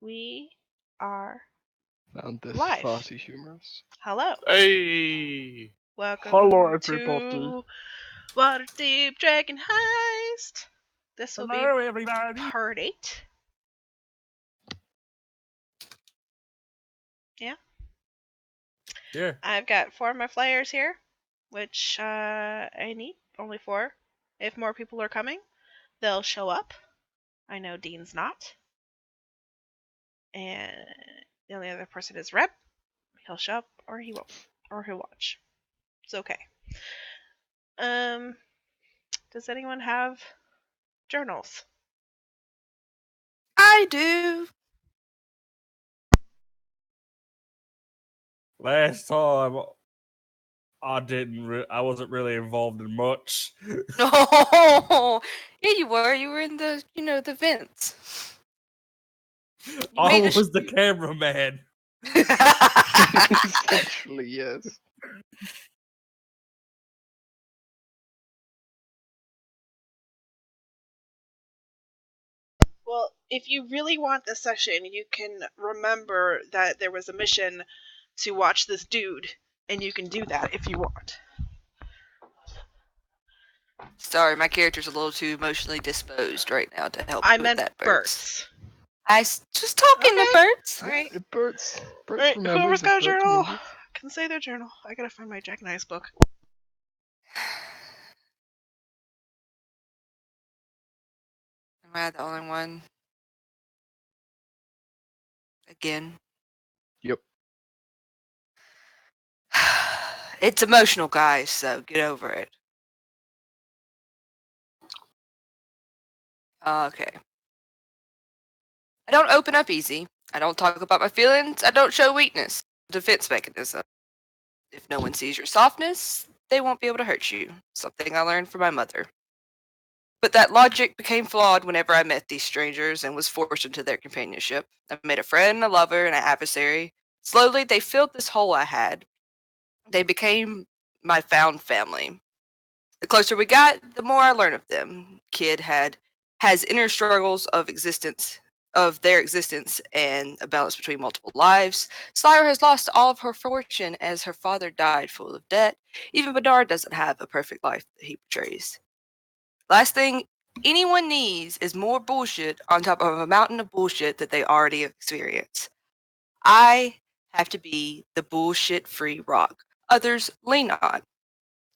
We are Found this live. far too humorous. Hello. Hey! Welcome Hello, everybody. to Waterdeep Dragon Heist. This will be everybody! part 8. Yeah. Yeah. I've got 4 of my flyers here, which I need. Only 4. If more people are coming, they'll show up. I know Dean's not. And the only other person is Rep. He'll show up or he won't. Or he'll watch. It's okay. Does anyone have journals? I do. Last time, I wasn't really involved in much. Oh, yeah, you were. You were in the, the vents. I was the cameraman. Essentially, yes. Well, if you really want this session, you can remember that there was a mission to watch this dude, and you can do that if you want. Sorry, my character's a little too emotionally disposed right now to help I with meant that, Bert's. Just talking to Bert's. Alright. Bert's Alright, remembers. whoever's got a Bert's journal remembers. can say their journal. I gotta find my Jack and Ice book. Am I the only one? Again. Yep. It's emotional, guys, so get over it. Okay. I don't open up easy. I don't talk about my feelings. I don't show weakness. Defense mechanism. If no one sees your softness, they won't be able to hurt you. Something I learned from my mother. But that logic became flawed whenever I met these strangers and was forced into their companionship. I made a friend, a lover, and an adversary. Slowly, they filled this hole I had. They became my found family. The closer we got, the more I learned of them. Kid has inner struggles of their existence and a balance between multiple lives. Slayer has lost all of her fortune as her father died full of debt. Even Bedard doesn't have a perfect life that he portrays. Last thing anyone needs is more bullshit on top of a mountain of bullshit that they already experience. I have to be the bullshit-free rock others lean on.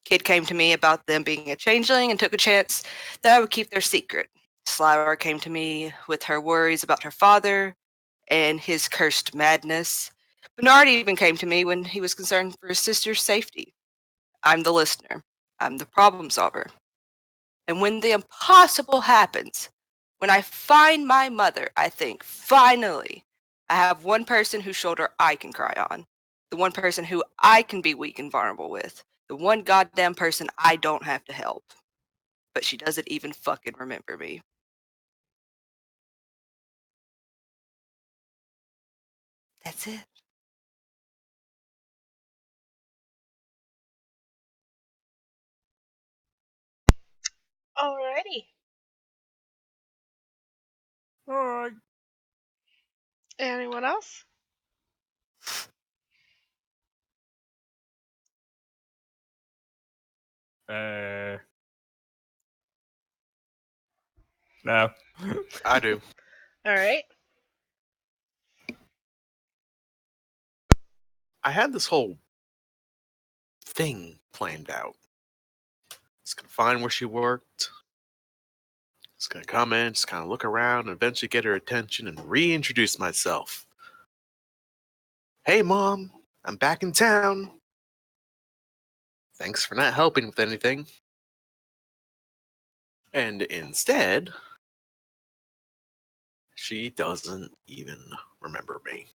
Kid came to me about them being a changeling and took a chance that I would keep their secret. Slayer came to me with her worries about her father and his cursed madness. Bernard even came to me when he was concerned for his sister's safety. I'm the listener. I'm the problem solver. And when the impossible happens, when I find my mother, I think, finally, I have one person whose shoulder I can cry on. The one person who I can be weak and vulnerable with. The one goddamn person I don't have to help. But she doesn't even fucking remember me. That's it. Alrighty. Alright. Anyone else? No. I do. Alright. I had this whole thing planned out. Just gonna find where she worked. Just gonna come in, just kind of look around, and eventually get her attention and reintroduce myself. Hey, Mom, I'm back in town. Thanks for not helping with anything. And instead, she doesn't even remember me.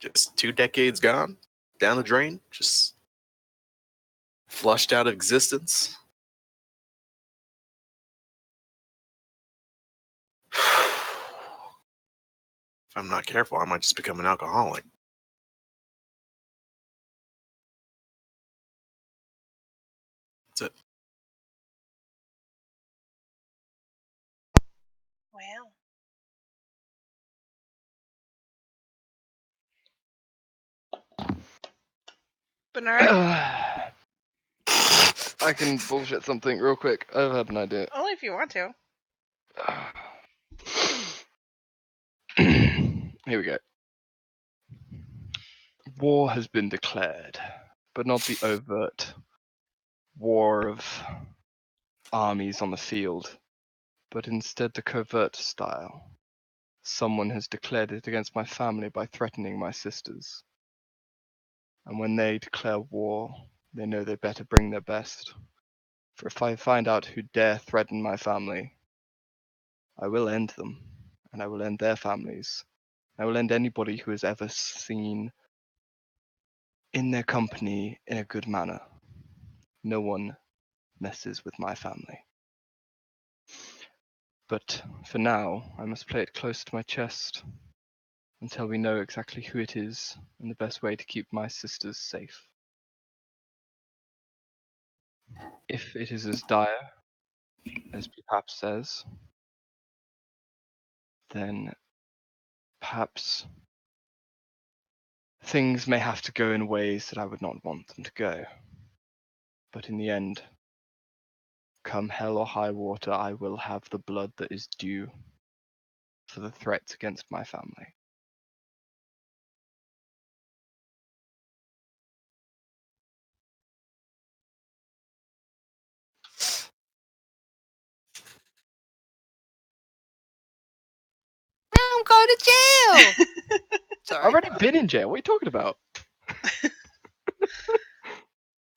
Just 2 decades gone, down the drain, just flushed out of existence. If I'm not careful, I might just become an alcoholic. That's it. Well. Bernard? I can bullshit something real quick. I've had an idea. Only if you want to. Here we go. War has been declared, but not the overt war of armies on the field, but instead the covert style. Someone has declared it against my family by threatening my sisters. And when they declare war, they know they better bring their best. For if I find out who dare threaten my family, I will end them, and I will end their families. I will end anybody who is ever seen in their company in a good manner. No one messes with my family. But for now, I must play it close to my chest until we know exactly who it is and the best way to keep my sisters safe. If it is as dire as perhaps says, then perhaps things may have to go in ways that I would not want them to go. But in the end, come hell or high water, I will have the blood that is due for the threats against my family. I'm going to jail. Sorry. I've already been in jail. What are you talking about? I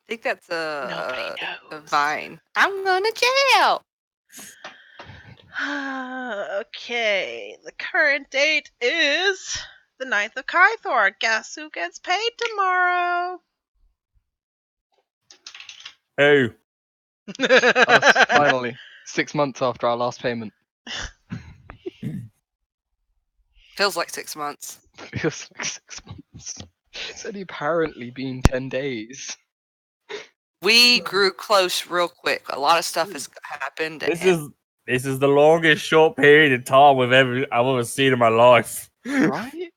think that's Nobody a knows. vine. I'm going to jail. Okay, the current date is the 9th of Kythor. Guess who gets paid tomorrow? Hey, Us, finally. 6 months after our last payment. Feels like 6 months. Feels like 6 months. It's only apparently been 10 days. We grew close real quick. A lot of stuff has happened. this and is the longest short period of time I've ever seen in my life. Right?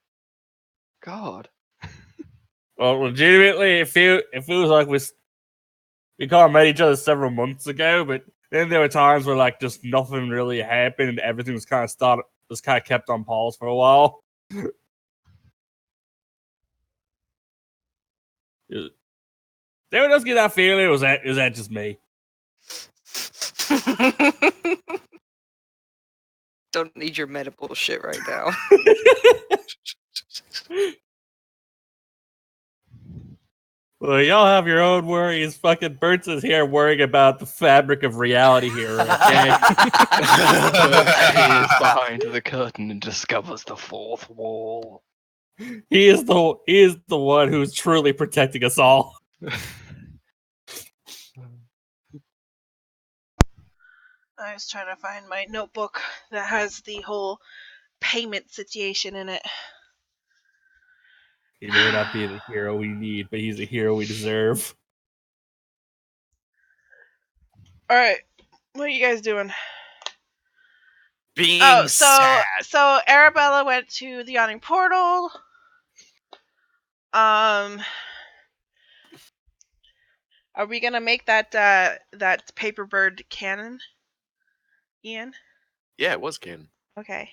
God. Well, legitimately, it feels like we kind of met each other several months ago, but then there were times where like just nothing really happened and everything was kind of kept on pause for a while. There does get that feeling. Was that just me? don't need your meta bullshit right now. Well, y'all have your own worries. Fucking Burt's is here worrying about the fabric of reality here, okay? Peers behind the curtain and discovers the fourth wall. He is the one who's truly protecting us all. I was trying to find my notebook that has the whole payment situation in it. He may not be the hero we need, but he's a hero we deserve. Alright, what are you guys doing? Being sad. So Arabella went to the yawning portal. Are we gonna make that paper bird canon, Ian? Yeah, it was canon. Okay.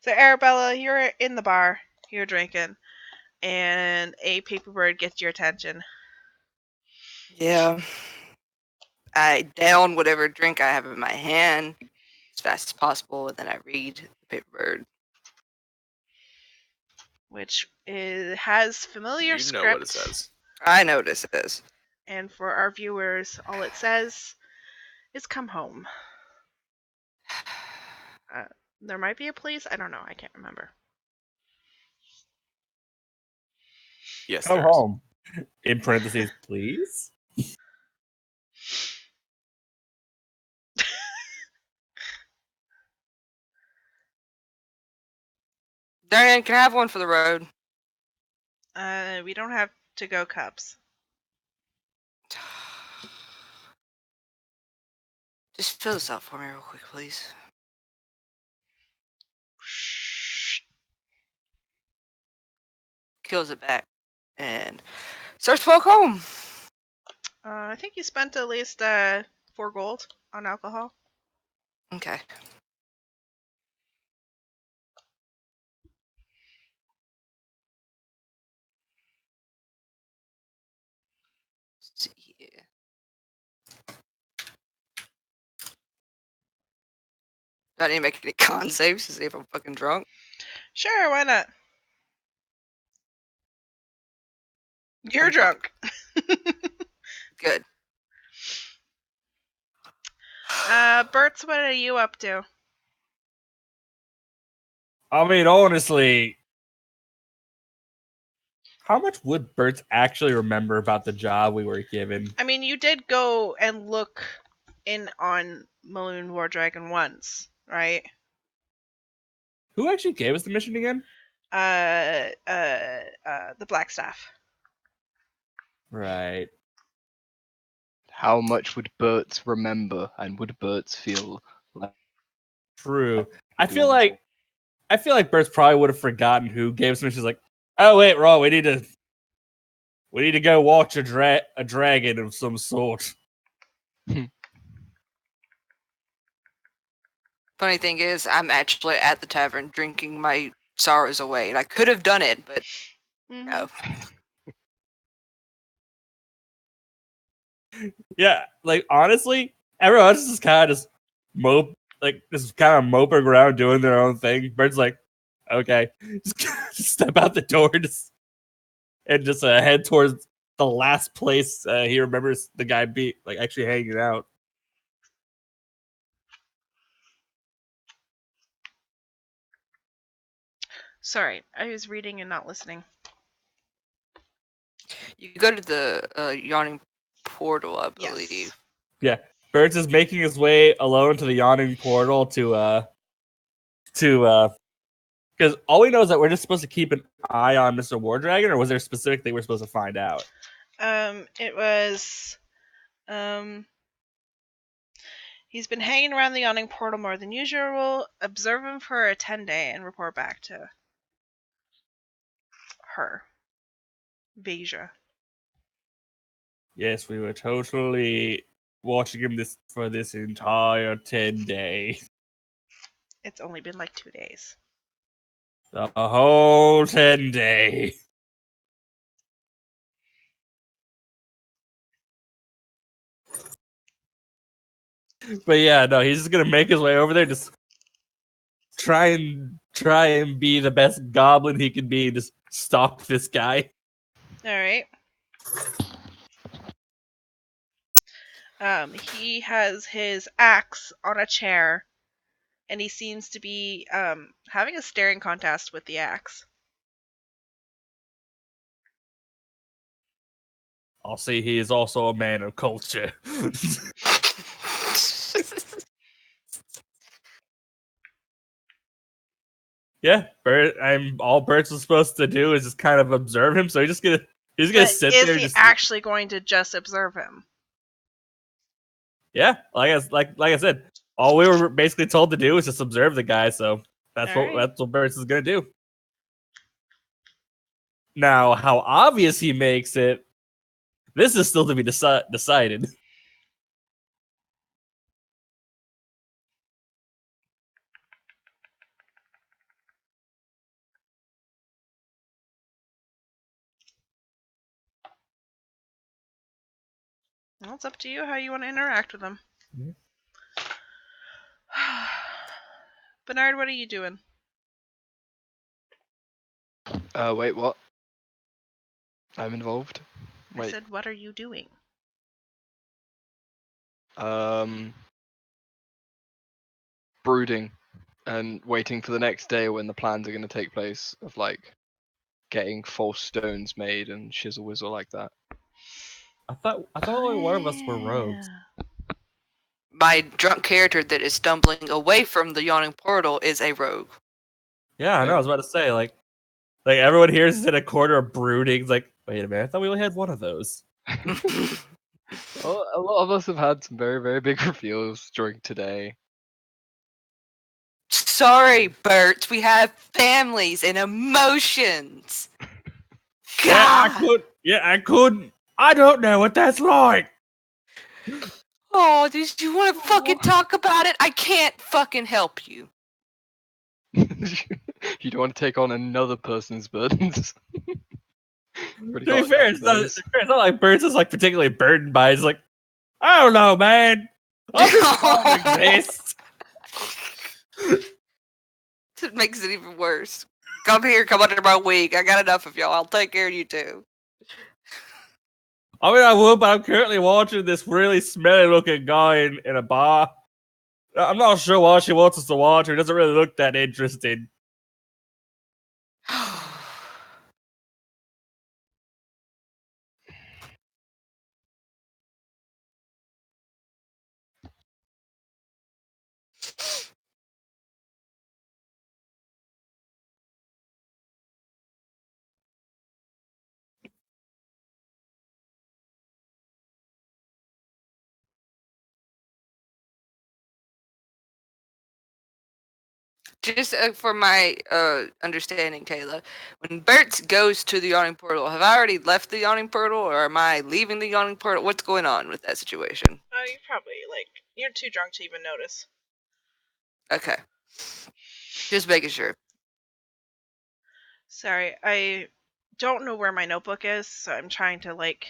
So Arabella, you're in the bar, you're drinking, and a paper bird gets your attention. Yeah. I down whatever drink I have in my hand as fast as possible, and then I read the paper bird. Which has familiar You script. know what it says. I notice this. And for our viewers, all it says is "come home." There might be a please. I don't know. I can't remember. Yes, Come there is. home. In parentheses, please. Darian, can I have one for the road? We don't have to-go cups. Just fill this out for me real quick, please. kills it back and starts to walk home. I think you spent at least 4 gold on alcohol. Okay. Let's see here. Do I need to make any con saves to see if I'm fucking drunk? Sure, why not? You're I'm drunk. drunk. Good. Bert's, what are you up to? I mean, honestly, how much would Bert actually remember about the job we were given? I mean, you did go and look in on Maloon War Dragon once, right? Who actually gave us the mission again? The Black Staff. Right. How much would Bert's remember, and would Bert's feel like? True. I feel like Bert's probably would have forgotten who gave us the mission. She's like, oh wait, wrong. We need to go watch a dragon of some sort. Funny thing is, I'm actually at the tavern drinking my sorrows away, and I could have done it, but no. Yeah, like honestly, everyone else is kind of just moping around doing their own thing. Bert's like, okay, just step out the door and just head towards the last place he remembers the guy beat, like actually hanging out. Sorry, I was reading and not listening. You go to the yawning portal, I Yes. believe. Yeah, Bert's is making his way alone to the yawning portal to because all we know is that we're just supposed to keep an eye on Mr. War Dragon, or was there a specific thing we're supposed to find out? It was, he's been hanging around the yawning portal more than usual. Observe him for a 10-day and report back to her. Veja. Yes, we were totally watching him for this entire 10 days. It's only been like 2 days. The whole 10 days. But yeah, no, he's just gonna make his way over there, just try and be the best goblin he can be, just stalk this guy. Alright. He has his axe on a chair, and he seems to be having a staring contest with the axe. I'll say he is also a man of culture. Yeah, Bert. All Bert's was supposed to do is just kind of observe him. So he's gonna But sit is there. he Just actually going to just observe him? yeah, like I said, all we were basically told to do is just observe the guy. So that's All right. that's what Bert's is gonna do. Now, how obvious he makes it, this is still to be decided. Well, it's up to you how you want to interact with him. Yeah. Bernard, what are you doing? Wait, what? I'm involved. I Wait. said, what are you doing? Brooding and waiting for the next day when the plans are going to take place of like getting false stones made and shizzle whizzle like that. I thought only one of us were rogues. My drunk character that is stumbling away from the yawning portal is a rogue. Yeah, I know. I was about to say like everyone here is in a corner of brooding. It's like, wait a minute, I thought we only had one of those. Well, a lot of us have had some very, very big reveals during today. Sorry, Bert. We have families and emotions. God. I couldn't. I don't know what that's like. Oh, did you want to fucking talk about it? I can't fucking help you. You don't want to take on another person's burdens. Already To be got fair, enough it's of not, those. it's not like Burns is like particularly burdened by it. It's like, I don't know, man. I'll just try to exist. It makes it even worse. Come here, come under my wing. I got enough of y'all. I'll take care of you too. I mean, I would, but I'm currently watching this really smelly looking guy in a bar. I'm not sure why she wants us to watch her. It doesn't really look that interesting. Just for my understanding, Kayla, when Bert goes to the yawning portal, have I already left the yawning portal, or am I leaving the yawning portal? What's going on with that situation? Oh, you probably you're too drunk to even notice. Okay, just making sure. Sorry, I don't know where my notebook is, so I'm trying to look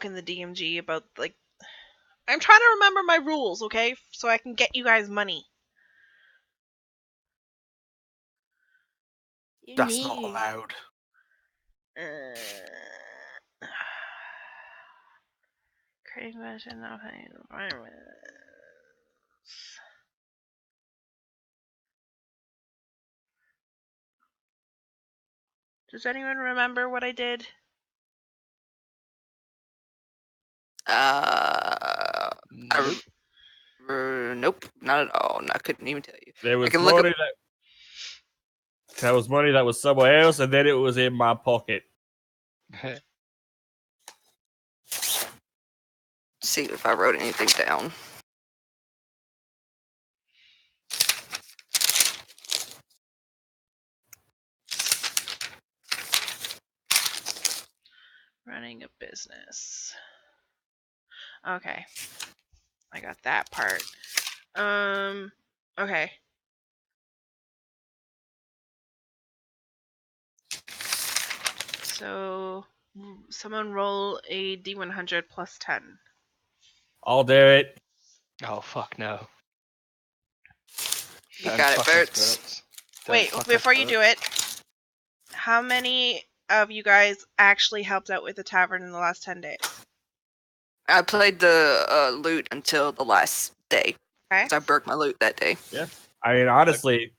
in the DMG about I'm trying to remember my rules, okay? So I can get you guys money. That's not allowed. Creating mention of environment. Does anyone remember what I did? Nope. Nope, not at all. I couldn't even tell you. There was can look money that was money that was somewhere else, and then it was in my pocket. See if I wrote anything down. Running a business. Okay. I got that part. Okay. So, someone roll a D100 plus 10. I'll do it. Oh fuck no. You got it, Berts. Wait, before you do it, how many of you guys actually helped out with the tavern in the last 10 days? I played the loot until the last day. Okay. Because I broke my loot that day. Yeah. I mean, honestly,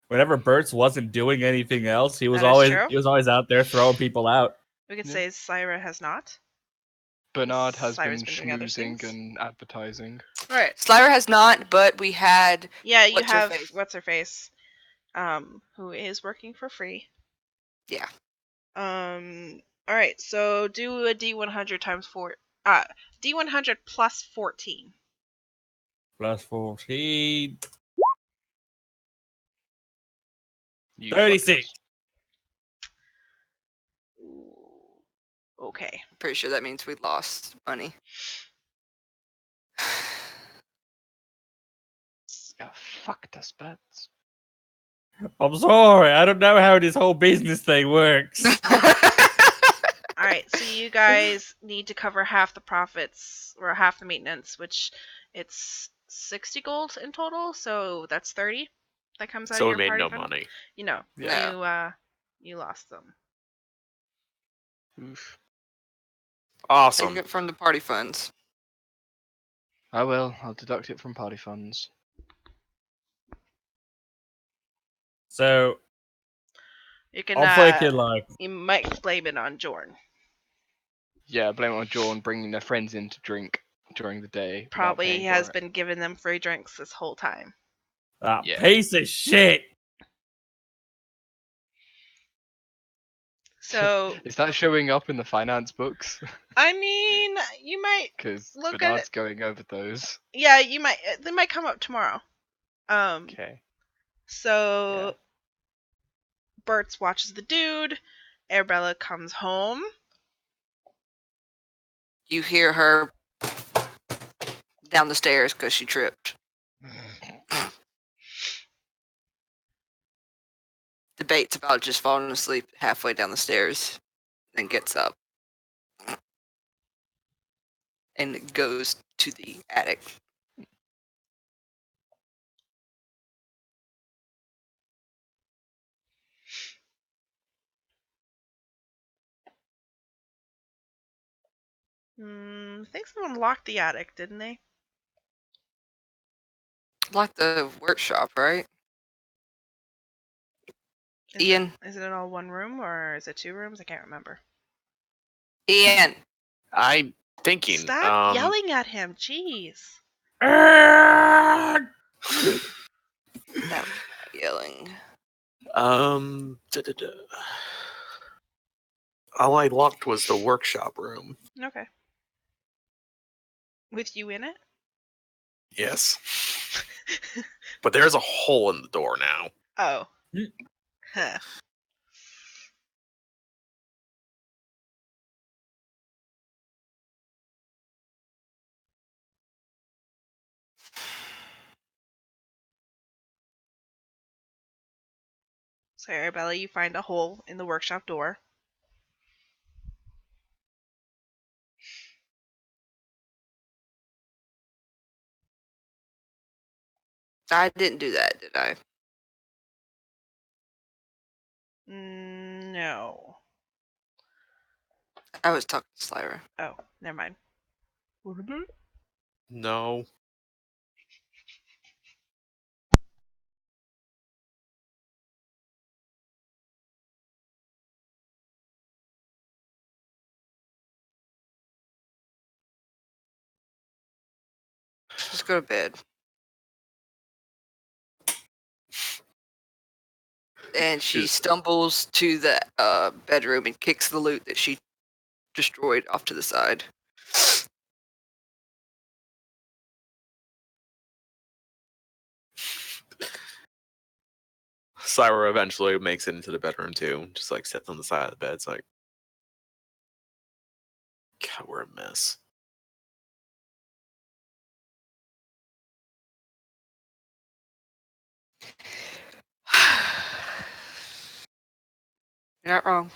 whenever Bert's wasn't doing anything else, he was That is true. always out there throwing people out. We could Yeah. say Syra has not. Bernard has Cyrus been been doing other schmoozing things. and advertising. Alright. Slayer has not, but we had Yeah, you What's her have face? what's her face, who is working for free. Yeah. Alright, so do a D100 times 4. D100 plus 14. Plus 14. You 36. Okay. Pretty sure that means we lost money. Oh, fuck this bets. I'm sorry, I don't know how this whole business thing works. Alright, so you guys need to cover half the profits, or half the maintenance, which it's 60 gold in total, so that's 30. That comes out So of we your made party no fund. money. You know, Yeah. you lost them. Oof. Awesome. Taking it from the party funds. Oh well, I'll deduct it from party funds. So, You can, I'm thinking like, you might blame it on Jorn. Yeah, blame it on John bringing their friends in to drink during the day. without Probably paying he for has it. been giving them free drinks this whole time. that Yeah. piece of shit. So, Is that showing up in the finance books? I mean, you might Because look at Bernard's it. going over those. Yeah, you might. They might come up tomorrow. Okay. So Bert's watches the dude. Arabella comes home. You hear her down the stairs because she tripped. Debates about just falling asleep halfway down the stairs, then gets up and goes to the attic. I think someone locked the attic, didn't they? Like the workshop, right? Is Ian. Is it all one room or is it 2 rooms? I can't remember. Ian. I'm thinking. Stop yelling at him. Jeez. That was yelling. Da-da-da. All I locked was the workshop room. Okay. With you in it? Yes. But there's a hole in the door now. Oh. Huh. So, Arabella, you find a hole in the workshop door. I didn't do that, did I? No. I was talking to Slyra. Oh, never mind. No. Just go to bed. And she Just- stumbles to the bedroom and kicks the loot that she destroyed off to the side. Syra eventually makes it into the bedroom too. Just like sits on the side of the bed. It's like, God, we're a mess. You're not wrong.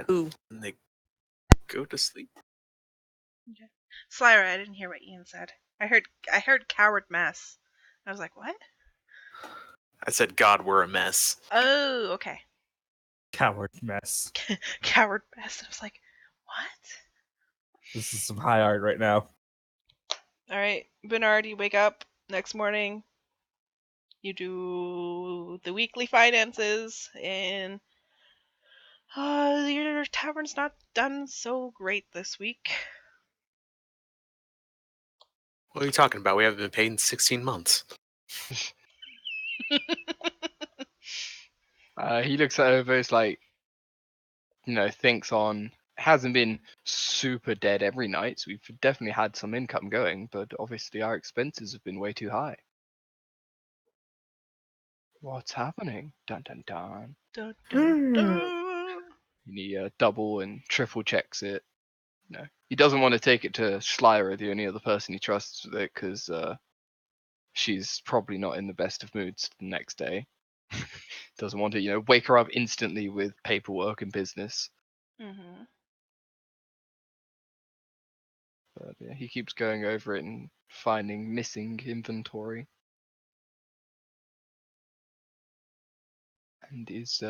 Ooh. And they go to sleep. Slyra, I didn't hear what Ian said. I heard coward mess. I was like, what? I said, God, we're a mess. Oh, okay. Coward mess. Coward mess. I was like, what? This is some high art right now. All right, Bernard, you wake up next morning. You do the weekly finances, and your tavern's not done so great this week. What are you talking about? We haven't been paid in 16 months. He looks it over. It's like, thinks on. Hasn't been super dead every night, so we've definitely had some income going, but obviously our expenses have been way too high. What's happening? Dun dun dun. Dun, dun, dun. And he double and triple checks it. No, he doesn't want to take it to Schleyer, the only other person he trusts with it, because she's probably not in the best of moods the next day. Doesn't want to, wake her up instantly with paperwork and business. Mm-hmm. But yeah, he keeps going over it and finding missing inventory. And is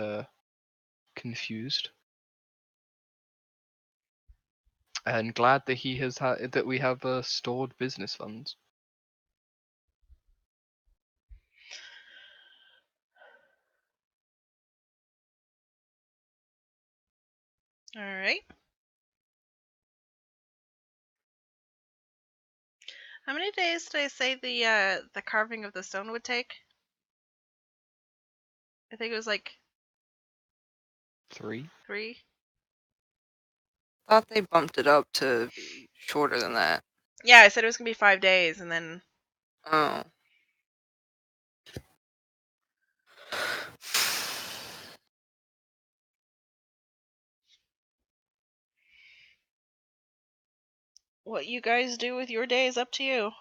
confused. And glad that he has that we have stored business funds. All right. How many days did I say the carving of the stone would take? I think it was like 3. 3. Thought they bumped it up to be shorter than that. Yeah, I said it was gonna be 5 days, and then Oh. what you guys do with your day is up to you.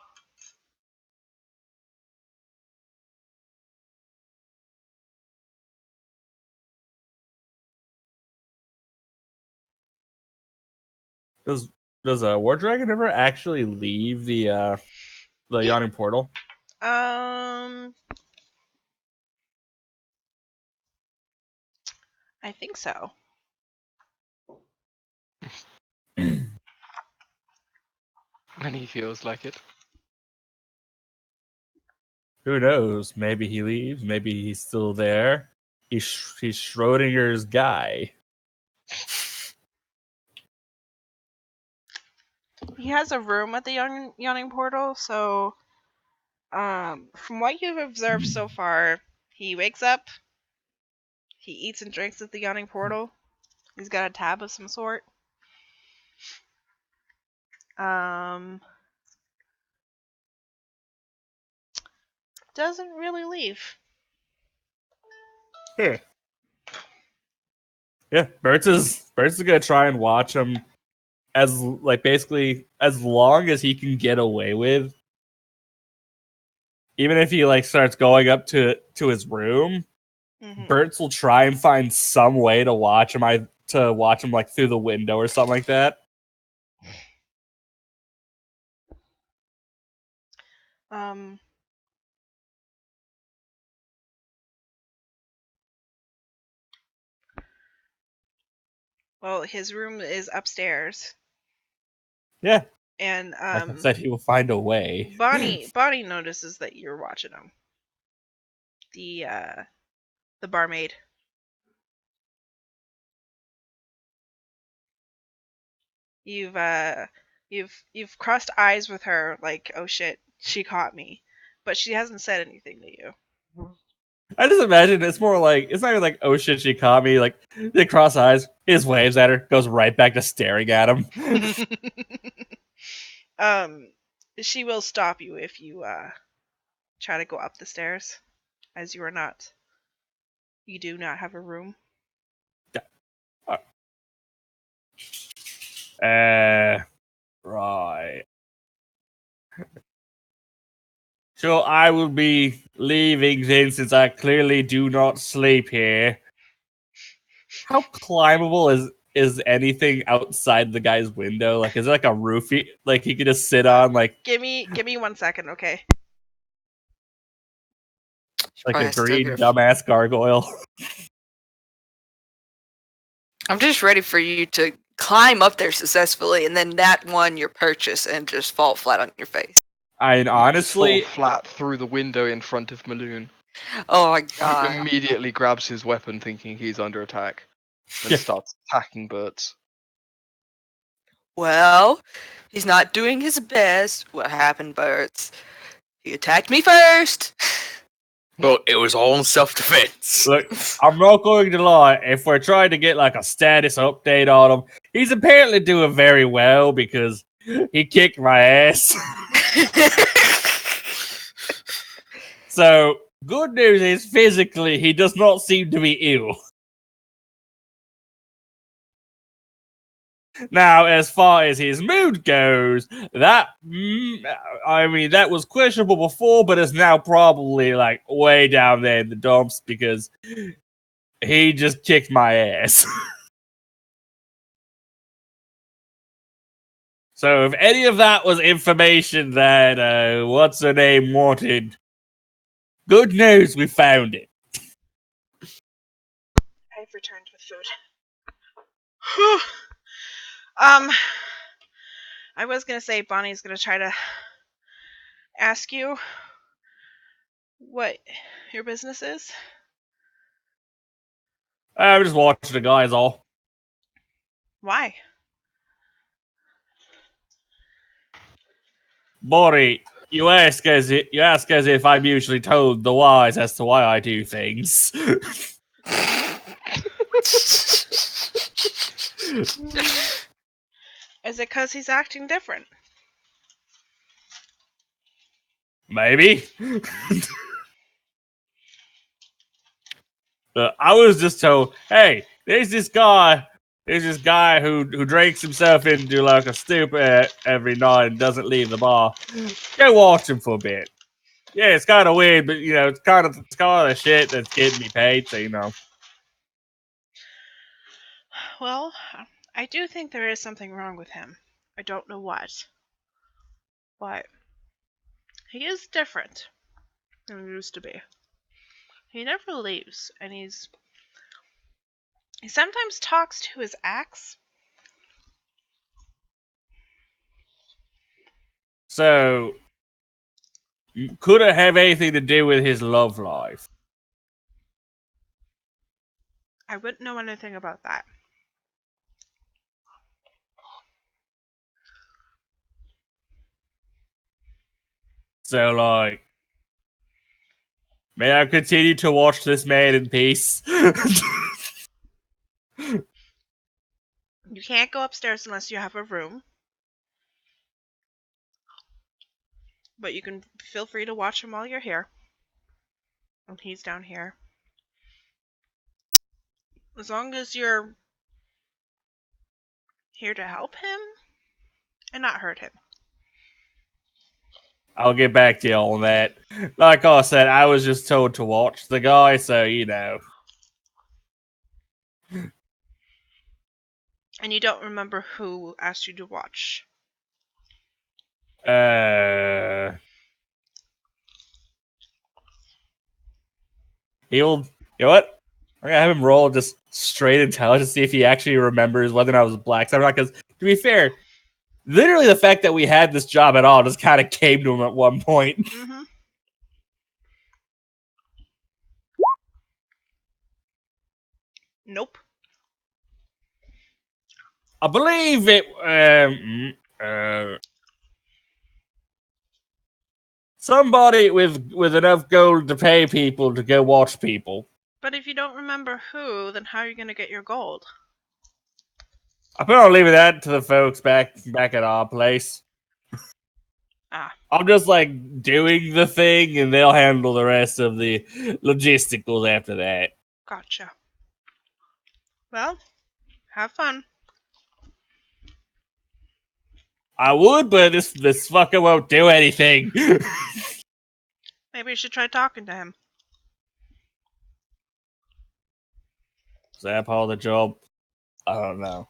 Does a war dragon ever actually leave the Yeah. yawning portal? I think so. And he feels like it. Who knows? Maybe he leaves. Maybe he's still there. He's Schrodinger's guy. He has a room at the yawning portal, so from what you've observed so far, he wakes up, he eats and drinks at the yawning portal. He's got a tab of some sort. Doesn't really leave. Yeah. Yeah, Bert's is gonna try and watch him as basically as long as he can get away with. Even if he starts going up to his room, Bert's will try and find some way to watch him. Through the window or something like that. Well, his room is upstairs. Yeah. And Like I said, he will find a way. Bonnie notices that you're watching him. The barmaid. You've crossed eyes with her like, oh shit, she caught me, but she hasn't said anything to you. I just imagine it's more like it's not even like oh shit she caught me. Like they cross eyes, he just waves at her, goes right back to staring at him. She will stop you if you try to go up the stairs, as you do not have a room. Right. So I will be leaving then, since I clearly do not sleep here. How climbable is anything outside the guy's window? Like, is it like a roofie? Like he could just sit on, like Give me 1 second, okay? a Probably still green go- dumbass gargoyle. I'm just ready for you to climb up there successfully, and then that one your purchase and just fall flat on your face. I mean, Just honestly, fall flat through the window in front of Maloon. Oh my Who god. immediately grabs his weapon thinking he's under attack and Yeah. starts attacking Bert's. Well, he's not doing his best. What happened, Birds? He attacked me first. Well, it was all in self-defense. look, I'm not going to lie. If we're trying to get like a status update on him, he's apparently doing very well because he kicked my ass. So, good news is physically he does not seem to be ill. Now, as far as his mood goes, that was questionable before, but is now probably like way down there in the dumps because he just kicked my ass. So, if any of that was information that what's her name wanted, good news, we found it. I've returned with food. I was gonna say Bonnie's gonna try to ask you what your business is. I'm just watching the guys all. Why? Bori, you ask as if I'm usually told the whys as to why I do things. Is it because he's acting different? Maybe. I was just told, hey, there's this guy who drinks himself into like a stupor every night and doesn't leave the bar. Go watch him for a bit. Yeah, it's kind of weird, but it's kind of the shit that's getting me paid. So Well, I do think there is something wrong with him. I don't know what. But he is different than he used to be. He never leaves, and he sometimes talks to his axe. So, could it have anything to do with his love life? I wouldn't know anything about that. So, like, may I continue to watch this man in peace? You can't go upstairs unless you have a room. But you can feel free to watch him while you're here. And he's down here. As long as you're here to help him and not hurt him. I'll get back to you on that. Like I said, I was just told to watch the guy, so And you don't remember who asked you to watch. He'll. You know what? I'm gonna have him roll just straight intelligence to see if he actually remembers whether or not it was black. So I'm not, because to be fair, literally the fact that we had this job at all just kind of came to him at one point. Mm-hmm. Nope. I believe it. Somebody with enough gold to pay people to go watch people. But if you don't remember who, then how are you going to get your gold? I think I'll leave that to the folks back at our place. Ah. I'm just like doing the thing, and they'll handle the rest of the logisticals after that. Gotcha. Well, have fun. I would, but this fucker won't do anything. Maybe you should try talking to him. Is that part of the job? I don't know.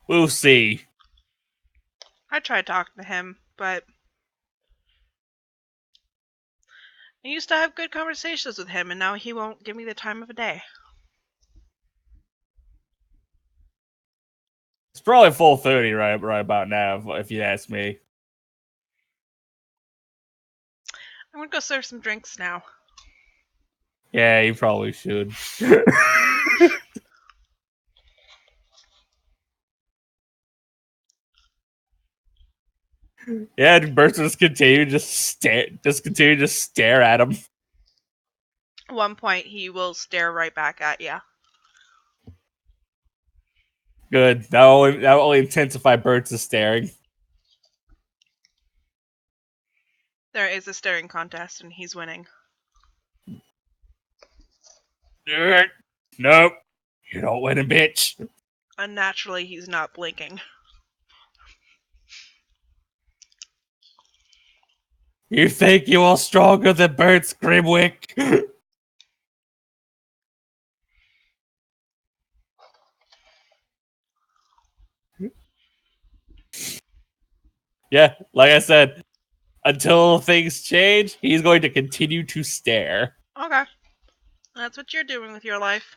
We'll see. I tried talking to him, but I used to have good conversations with him, and now he won't give me the time of a day. It's probably 4:30 right about now, if you ask me. I'm gonna go serve some drinks now. Yeah, you probably should. Yeah, Bert just continue to stare at him. At one point, he will stare right back at you. Good. That will only intensify Bert's staring. There is a staring contest, and he's winning. Nope. You don't win a bitch. Unnaturally, he's not blinking. You think you are stronger than Bert's Grimwick? Yeah, like I said, until things change, he's going to continue to stare. Okay. That's what you're doing with your life.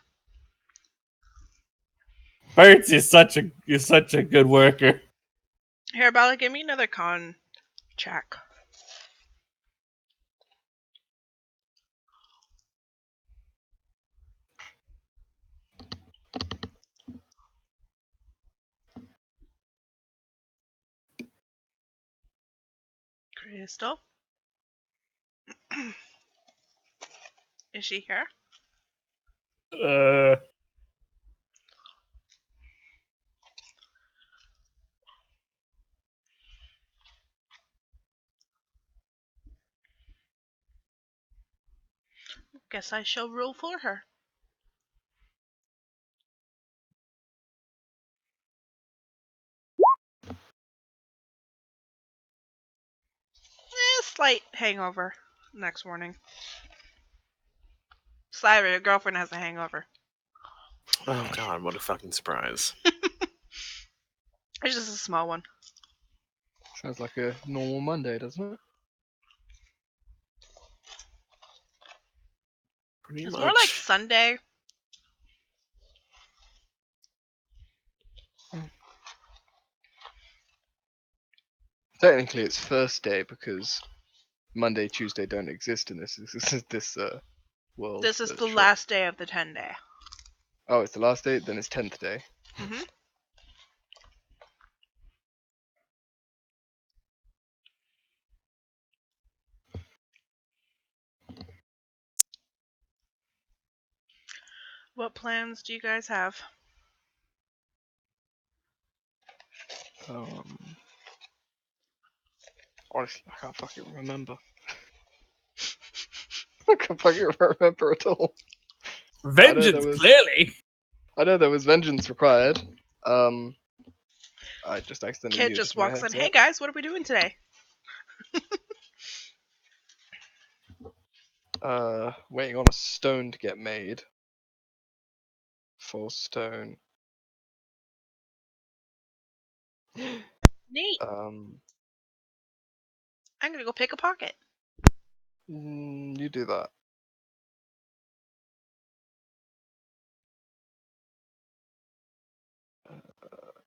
Bert is such a good worker. Here, Bella, give me another con check. Crystal? Is she here? Guess I shall rule for her. Slight hangover next morning. Slyra, your girlfriend has a hangover. Oh god, what a fucking surprise. It's just a small one. Sounds like a normal Monday, doesn't it? Pretty It's much. more like Sunday. Technically, it's first day because Monday, Tuesday don't exist in this world. This is but the sure. last day of the 10-day. Oh, it's the last day. Then it's 10th day. Mm-hmm. What plans do you guys have? Honestly, I can't fucking remember. I can't fucking remember at all. Vengeance, clearly. I know there was vengeance required. I just accidentally Kid muted just my walks in. headset. Hey guys, what are we doing today? Waiting on a stone to get made. Full stone. Neat. Um, I'm gonna go pick a pocket. you do that.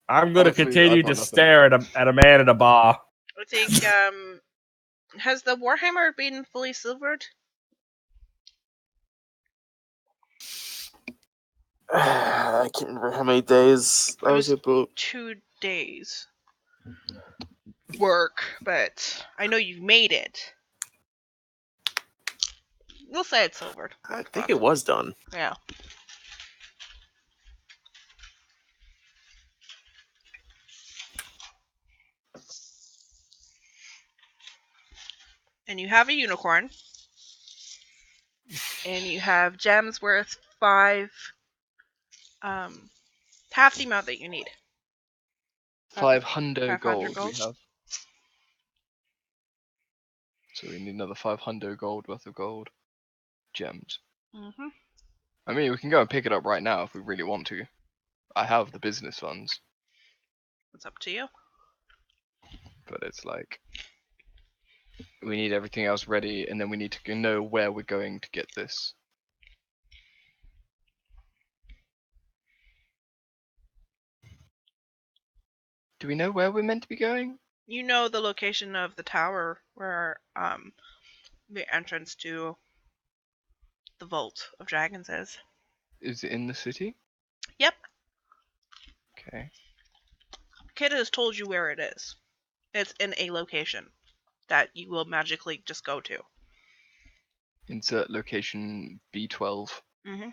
I'm going to Honestly, continue I've to got nothing. stare at a man at a bar. I think, has the Warhammer been fully silvered? I can't remember how many days I was about. 2 days. Work, but I know you've made it. We'll say it's silvered. I think it was done. Yeah. And you have a unicorn. And you have gems worth 5, half the amount that you need. 500 gold gold. we have. So we need another 500 gold worth of gold. Gems. Mm-hmm. I mean, we can go and pick it up right now if we really want to. I have the business funds, It's up to you. but it's like we need everything else ready, and then we need to know where we're going to get this. Do we know where we're meant to be going? You know the location of the tower where the entrance to the Vault of Dragons is. Is it in the city? Yep. Okay. Kid has told you where it is. It's in a location that you will magically just go to. Insert location B12. Mm-hmm.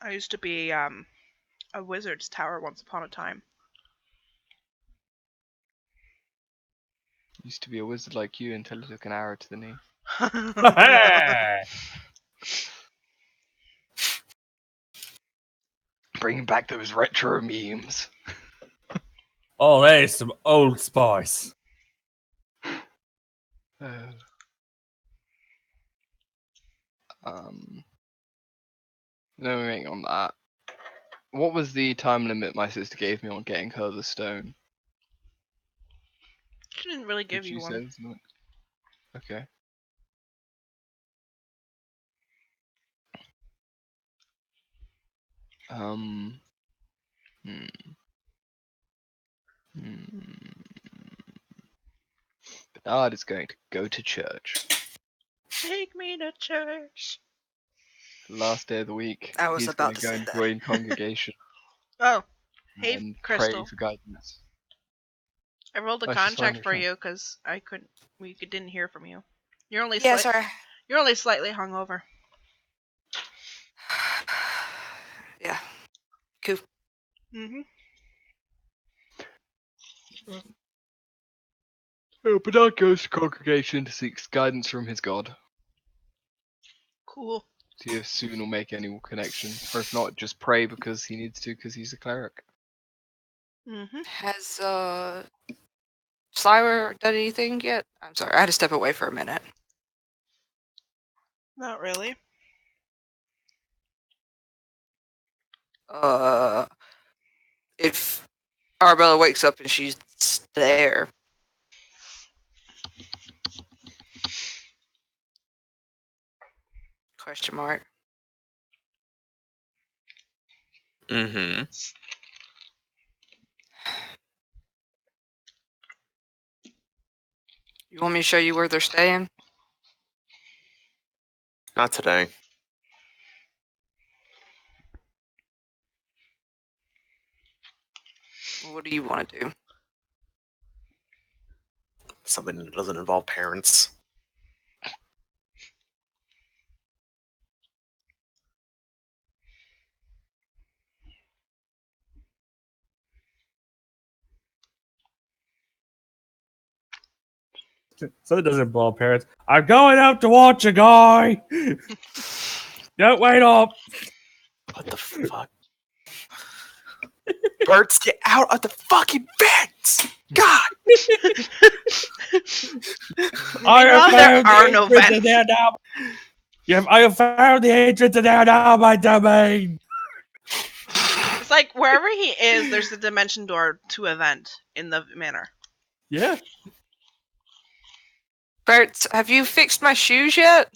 I used to be a wizard's tower once upon a time. Used to be a wizard like you until it took an arrow to the knee. Bringing back those retro memes. Oh, there's some Old Spice. No, waiting on that. What was the time limit my sister gave me on getting her the stone? She didn't really give Did you she one. say something? Okay. Bernard is going to go to church. Take me to church. The last day of the week. I was He's about going to to go say and that. join congregation. Oh, Hey, and pray Crystal. for guidance. I rolled a Oh, she's contract finally for here. you because we didn't hear from you. You're only Yeah, sorry. You're only slightly hungover. Yeah. Cool. Mm-hmm. Bernard goes to congregation to seek guidance from his god. Cool. See if soon will make any connection, or if not, just pray because he needs to, because he's a cleric. Mm-hmm. Has Slywer done anything yet? I'm sorry, I had to step away for a minute. Not really. If Arabella wakes up and she's there. Question mark. Mm-hmm. You want me to show you where they're staying? Not today. What do you want to do? Something that doesn't involve parents. So it doesn't involve parents. I'm going out to watch a guy. Don't wait up. What the fuck? Birds, get out of the fucking vents! God! I have Meanwhile, there found the are no entrance to vents. their now. Yes, I have found the entrance to their now my domain. It's like wherever he is, there's a dimension door to a vent in the manor. Yeah. Bert, have you fixed my shoes yet?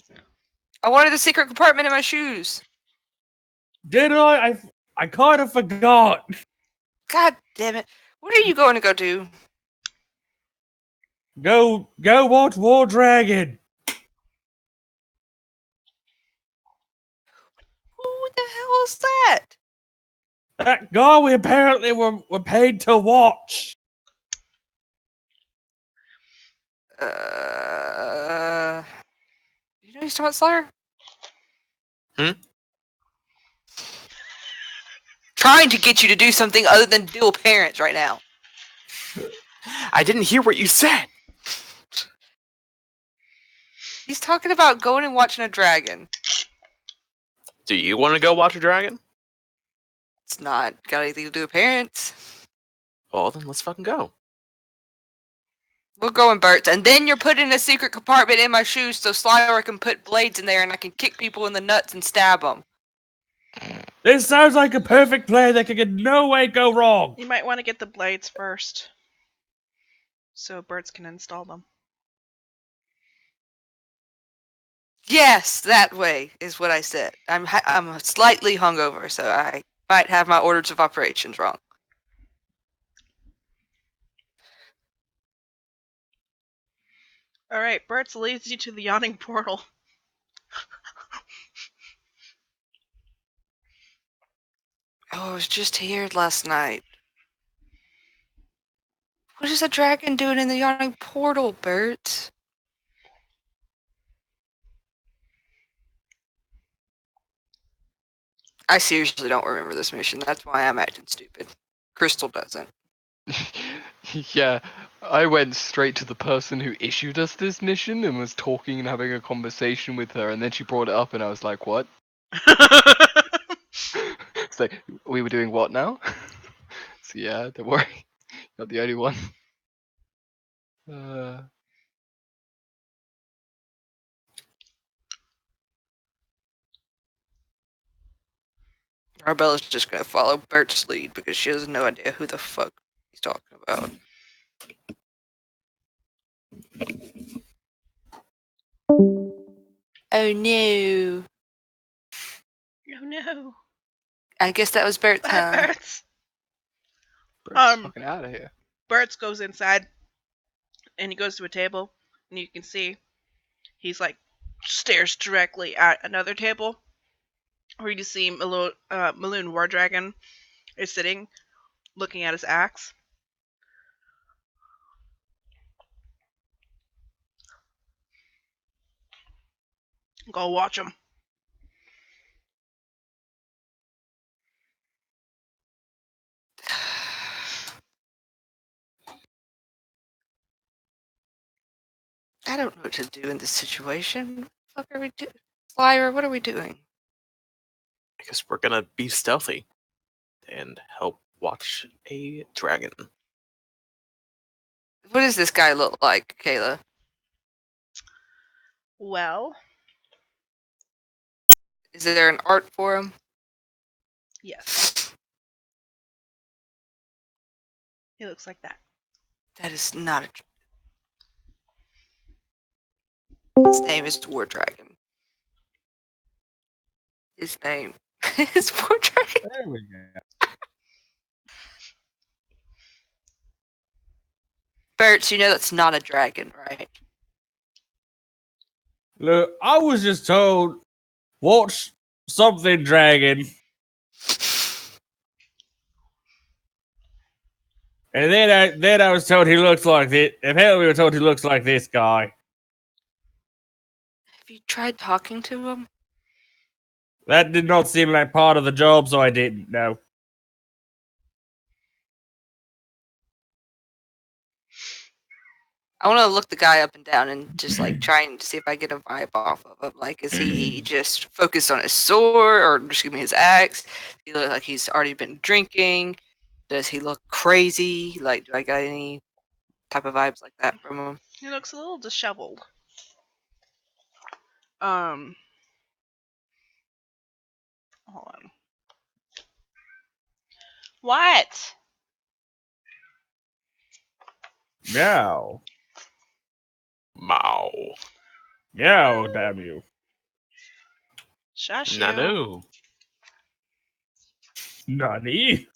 I wanted the secret compartment in my shoes. Did I? I kind of forgot. God damn it. What are you going to go do? Go watch War Dragon. Who the hell is that? That guy we apparently were paid to watch. You know he's talking about Slayer? Trying to get you to do something other than dual parents right now. I didn't hear what you said! He's talking about going and watching a dragon. Do you want to go watch a dragon? It's not got anything to do with parents. Well, then let's fucking go. We'll go in Bert's, and then you're putting a secret compartment in my shoes so Slyer can put blades in there and I can kick people in the nuts and stab them. This sounds like a perfect plan that can in no way go wrong. You might want to get the blades first, so birds can install them. Yes, that way is what I said. I'm slightly hungover, so I might have my orders of operations wrong. All right, Bert's leads you to the yawning portal. Oh, I was just here last night. What is a dragon doing in the yawning portal, Bert? I seriously don't remember this mission. That's why I'm acting stupid. Crystal doesn't. Yeah, I went straight to the person who issued us this mission and was talking and having a conversation with her, and then she brought it up, and I was like, "What?" It's like, we were doing what now? So yeah, don't worry, not the only one. Arbella's just gonna follow Bert's lead because she has no idea who the fuck he's talking about. Oh no. Oh no. I guess that was Bert's, huh? Bert's. Bert's fucking out of here. Bert's goes inside, and he goes to a table, and you can see he's like stares directly at another table, where you see Maloon War Dragon is sitting, looking at his axe. Go watch him. I don't know what to do in this situation. What the fuck are we doing? Flyer, what are we doing? I guess we're gonna be stealthy and help watch a dragon. What does this guy look like, Kayla? Well, Is there an art for him? yes. He looks like that. That is not a. His name is War Dragon. His name is War Dragon. There we go. Bert, you know that's not a dragon, right? Look, I was just told, watch something dragon. And then I was told he looks like this. Apparently, we were told he looks like this guy. Have you tried talking to him? That did not seem like part of the job, so I didn't know. I want to look the guy up and down and just like trying to see if I get a vibe off of him. Like, is he just focused on his sword or just give me his axe? Does he look like he's already been drinking? Does he look crazy? Like, do I got any type of vibes like that from him? He looks a little disheveled. Hold on. What? Meow. Mao. Meow, damn you. Shush you. Nanu. Nani?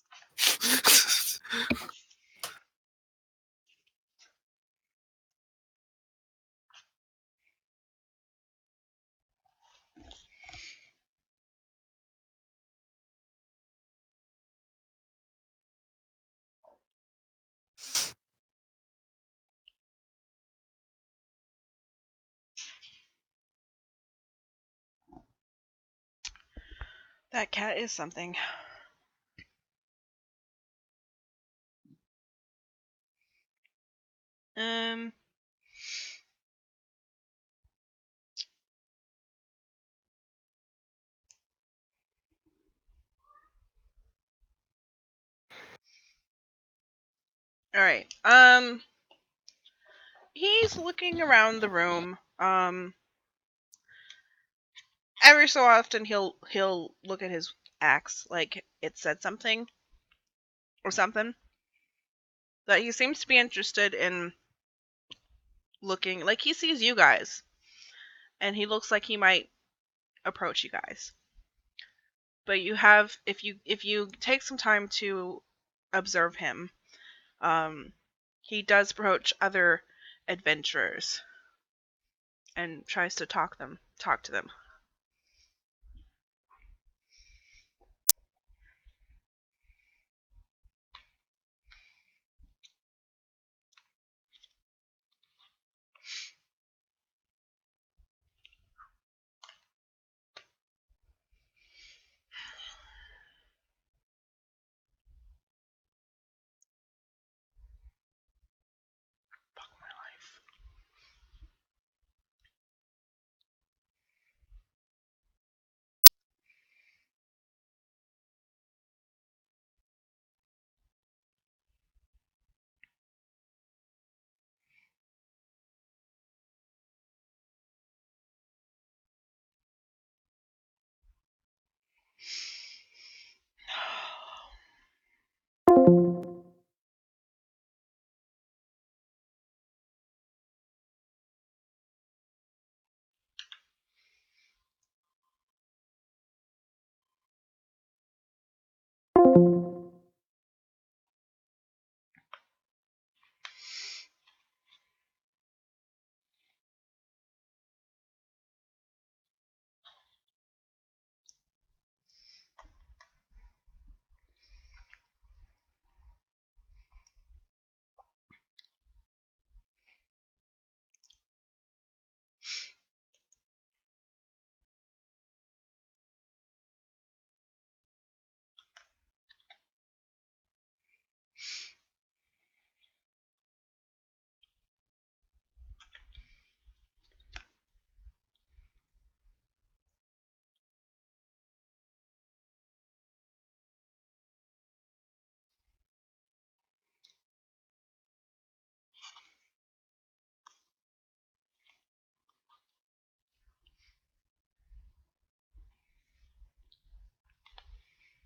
That cat is something. Um. All right. He's looking around the room. Every so often he'll look at his axe like it said something or something. That he seems to be interested in looking like he sees you guys, and he looks like he might approach you guys. But you have if you take some time to observe him, he does approach other adventurers and tries to talk to them.